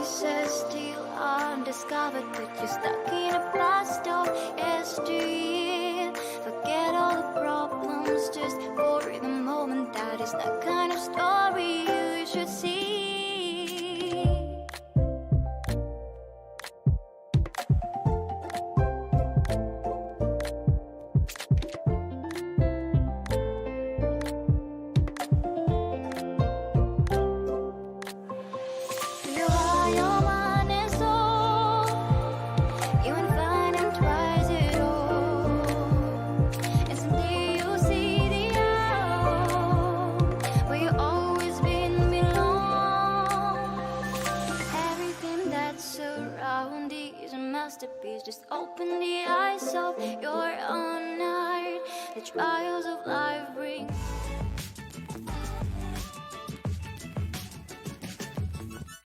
pieces still undiscovered, but you're stuck in a blast of yesteryear. Forget all the problems just for the moment. That is the kind of story you should see. Masterpiece, just open the eyes of your own heart. The trials of life bring